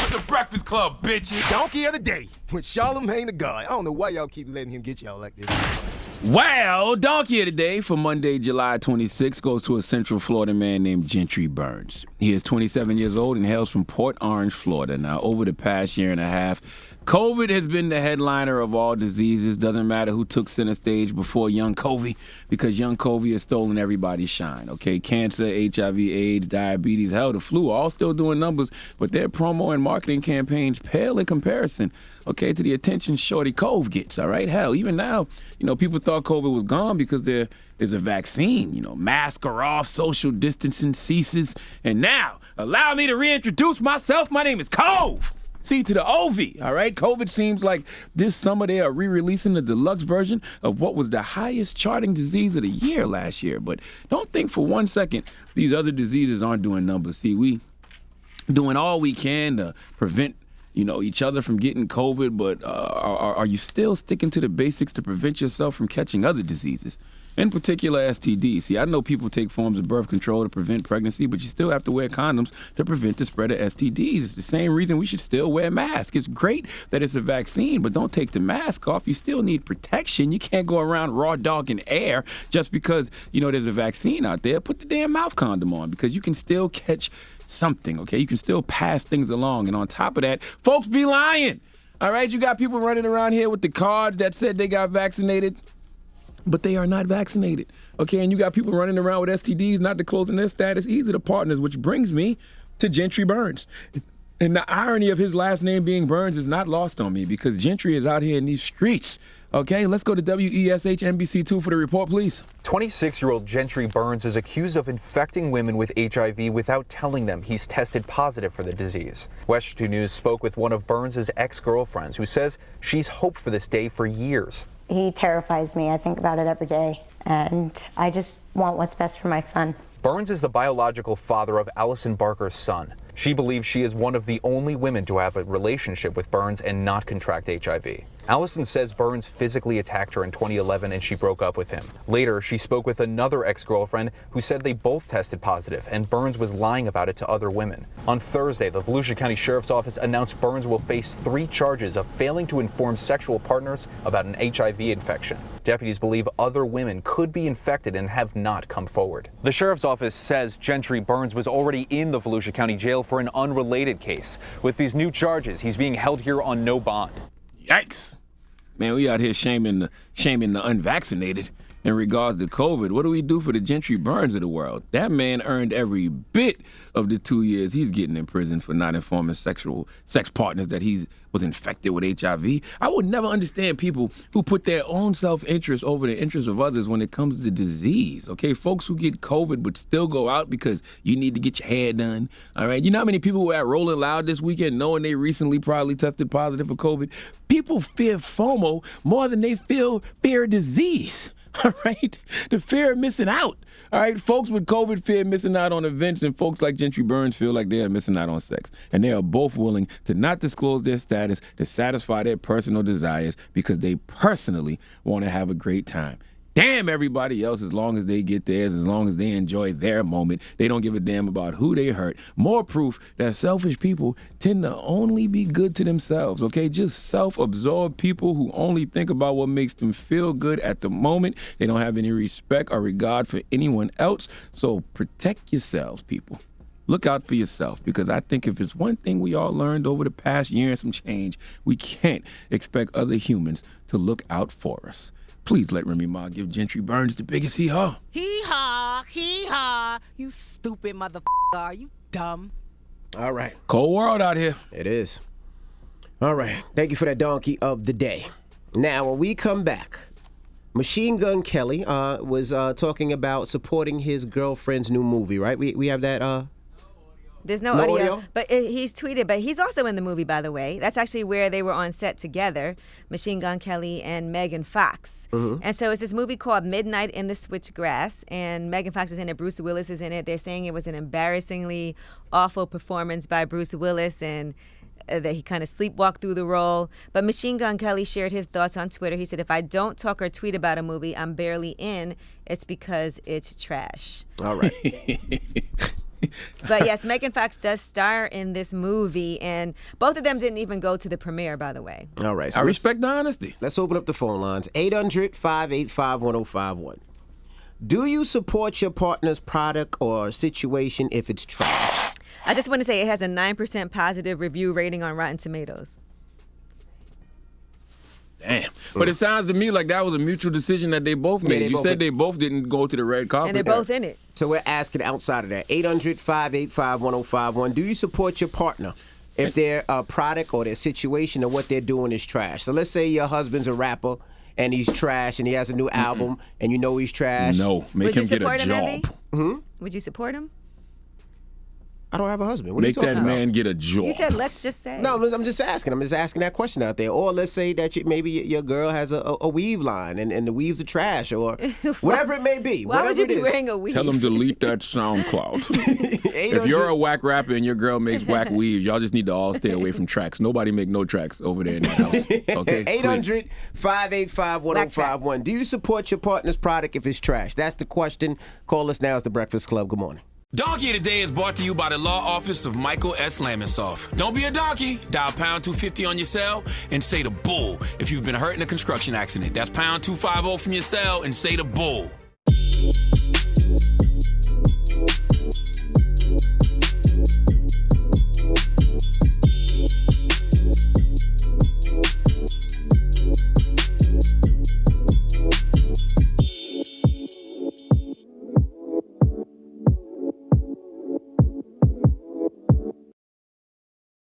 to the Breakfast Club, bitches. Donkey of the day with Charlamagne the God. I don't know why y'all keep letting him get y'all like this. Well, Donkey of the Day for Monday, July 26th goes to a Central Florida man named Gentry Burns. He is 27 years old and hails from Port Orange, Florida. Now, over the past year and a half, COVID has been the headliner of all diseases. Doesn't matter who took center stage before young COVID, because young COVID has stolen everybody's shine, okay? Cancer, HIV, AIDS, diabetes, hell, the flu, all still doing numbers, but their promo and marketing campaigns pale in comparison, okay, to the attention Shorty Cove gets, all right? Hell, even now, people thought COVID was gone because there is a vaccine. Masks are off, social distancing ceases, and now, allow me to reintroduce myself. My name is Cove. C to the OV, all right? COVID seems like this summer they are re-releasing the deluxe version of what was the highest charting disease of the year last year. But don't think for one second these other diseases aren't doing numbers. See, we doing all we can to prevent each other from getting COVID, but are you still sticking to the basics to prevent yourself from catching other diseases? In particular, STDs. See, I know people take forms of birth control to prevent pregnancy, but you still have to wear condoms to prevent the spread of STDs. It's the same reason we should still wear masks. It's great that it's a vaccine, but don't take the mask off. You still need protection. You can't go around raw dogging air just because, there's a vaccine out there. Put the damn mouth condom on, because you can still catch something, okay? You can still pass things along. And on top of that, folks be lying. All right, you got people running around here with the cards that said they got vaccinated, but they are not vaccinated, okay? And you got people running around with STDs, not disclosing their status either to partners, which brings me to Gentry Burns. And the irony of his last name being Burns is not lost on me, because Gentry is out here in these streets, okay? Let's go to WESH NBC2 for the report, please. 26-year-old Gentry Burns is accused of infecting women with HIV without telling them he's tested positive for the disease. West 2 News spoke with one of Burns' ex-girlfriends who says she's hoped for this day for years. He terrifies me. I think about it every day, and I just want what's best for my son. Burns is the biological father of Allison Barker's son. She believes she is one of the only women to have a relationship with Burns and not contract HIV. Allison says Burns physically attacked her in 2011 and she broke up with him. Later, she spoke with another ex-girlfriend who said they both tested positive and Burns was lying about it to other women. On Thursday, the Volusia County Sheriff's Office announced Burns will face 3 charges of failing to inform sexual partners about an HIV infection. Deputies believe other women could be infected and have not come forward. The Sheriff's Office says Gentry Burns was already in the Volusia County Jail for an unrelated case. With these new charges, he's being held here on no bond. Yikes. Man, we out here shaming the unvaccinated in regards to COVID. What do we do for the Gentry Burns of the world? That man earned every bit of the 2 years he's getting in prison for not informing sex partners that he was infected with HIV. I would never understand people who put their own self-interest over the interest of others when it comes to disease, okay? Folks who get COVID but still go out because you need to get your hair done, all right? You know how many people were at Rolling Loud this weekend knowing they recently probably tested positive for COVID? People fear FOMO more than they fear disease. All right? The fear of missing out. All right? Folks with COVID fear missing out on events, and folks like Gentry Burns feel like they are missing out on sex. And they are both willing to not disclose their status to satisfy their personal desires because they personally want to have a great time. Damn everybody else, as long as they get theirs, as long as they enjoy their moment. They don't give a damn about who they hurt. More proof that selfish people tend to only be good to themselves, okay? Just self-absorbed people who only think about what makes them feel good at the moment. They don't have any respect or regard for anyone else. So protect yourselves, people. Look out for yourself, because I think if it's one thing we all learned over the past year and some change, we can't expect other humans to look out for us. Please let Remy Ma give Gentry Burns the biggest hee-haw. Hee-haw, hee-haw. You stupid motherfucker. Are you dumb? All right. Cold world out here. It is. All right. Thank you for that donkey of the day. Now, when we come back, Machine Gun Kelly was talking about supporting his girlfriend's new movie, right? We have that... There's no audio, but he's tweeted. But he's also in the movie, by the way. That's actually where they were on set together, Machine Gun Kelly and Megan Fox. Mm-hmm. And so it's this movie called Midnight in the Switchgrass, and Megan Fox is in it, Bruce Willis is in it. They're saying it was an embarrassingly awful performance by Bruce Willis, and that he kind of sleepwalked through the role. But Machine Gun Kelly shared his thoughts on Twitter. He said, if I don't talk or tweet about a movie I'm barely in, it's because it's trash. All right. But yes, Megan Fox does star in this movie, and both of them didn't even go to the premiere, by the way. All right. I respect the honesty. Let's open up the phone lines. 800-585-1051. Do you support your partner's product or situation if it's trash? I just want to say it has a 9% positive review rating on Rotten Tomatoes. Damn. But it sounds to me like that was a mutual decision that they both made. You said they both didn't go to the red carpet. And they're both in it. So we're asking outside of that. 800-585-1051. Do you support your partner if their product or their situation or what they're doing is trash? So let's say your husband's a rapper and he's trash and he has a new album and you know he's trash. No, make him get a job. Would you support him? I don't have a husband. What Make are you that talking man get a job. You said, let's just say. No, I'm just asking. I'm just asking that question out there. Or let's say that maybe your girl has a weave line and the weaves are trash or whatever it may be. Why would you be wearing a weave? Tell them delete that SoundCloud. If you're a whack rapper and your girl makes whack weaves, y'all just need to all stay away from tracks. Nobody make no tracks over there in that house. Okay? 800-585-1051. Do you support your partner's product if it's trash? That's the question. Call us now. It's The Breakfast Club. Good morning. Donkey of the Day is brought to you by the law office of Michael S. Lamonsoff. Don't be a donkey. Dial pound 250 on your cell and say the bull if you've been hurt in a construction accident. That's pound 250 from your cell and say the bull.